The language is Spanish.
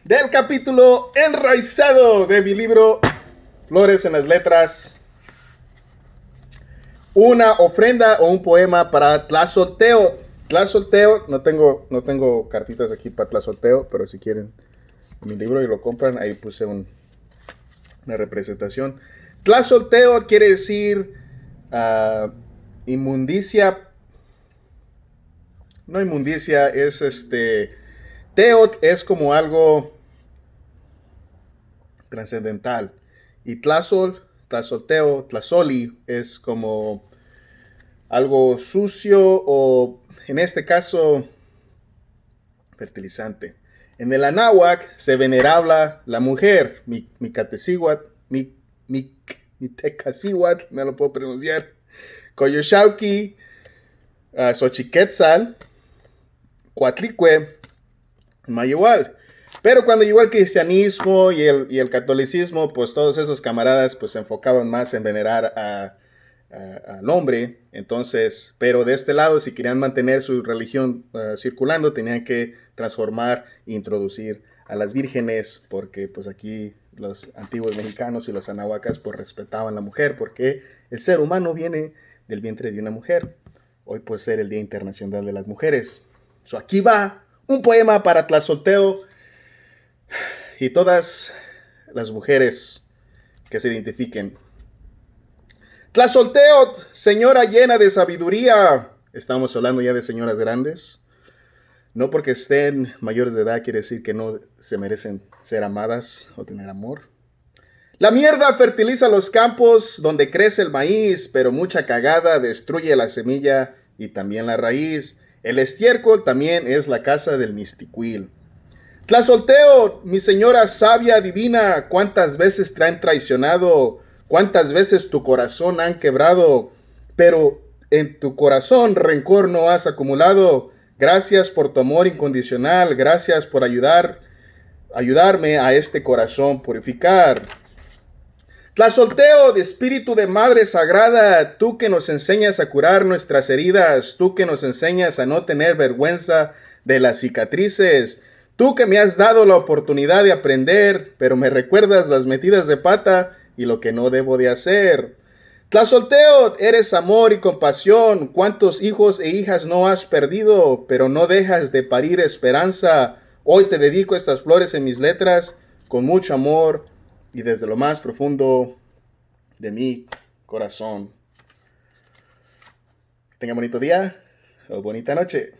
del capítulo enraizado de mi libro Flores en las Letras. Una ofrenda o un poema para Tlazolteo. Tlazolteo, no tengo cartitas aquí para Tlazolteo, pero si quieren mi libro y lo compran, ahí puse una representación. Tlazolteo quiere decir inmundicia. No inmundicia, es Teot es como algo trascendental. Y Tlazolteo, Tlazoli es como algo sucio o, en este caso, fertilizante. En el Anáhuac se veneraba la mujer, Micatecihuat, Mitecasihuat, no lo puedo pronunciar, Coyoshauqui, Xochiquetzal, Coatlicue, Mayual. Pero cuando llegó el cristianismo y el catolicismo, pues todos esos camaradas pues se enfocaban más en venerar al hombre. Entonces, pero de este lado, si querían mantener su religión circulando, tenían que transformar e introducir a las vírgenes, porque pues aquí los antiguos mexicanos y los anahuacas pues respetaban a la mujer, porque el ser humano viene del vientre de una mujer. Hoy puede ser el Día Internacional de las Mujeres. So, aquí va un poema para Tlazolteo y todas las mujeres que se identifiquen. Tlazolteo, señora llena de sabiduría. Estamos hablando ya de señoras grandes. No porque estén mayores de edad quiere decir que no se merecen ser amadas o tener amor. La mierda fertiliza los campos donde crece el maíz, pero mucha cagada destruye la semilla y también la raíz. El estiércol también es la casa del misticuil. Tlazolteo, mi señora sabia divina, ¿cuántas veces te han traicionado? ¿Cuántas veces tu corazón han quebrado? Pero en tu corazón rencor no has acumulado. Gracias por tu amor incondicional. Gracias por ayudarme a este corazón purificar. Tlazolteo, de espíritu de madre sagrada, tú que nos enseñas a curar nuestras heridas, tú que nos enseñas a no tener vergüenza de las cicatrices, tú que me has dado la oportunidad de aprender, pero me recuerdas las metidas de pata y lo que no debo de hacer. Tlazolteo, eres amor y compasión, cuántos hijos e hijas no has perdido, pero no dejas de parir esperanza. Hoy te dedico estas flores en mis letras con mucho amor y desde lo más profundo de mi corazón. Que tenga bonito día o bonita noche.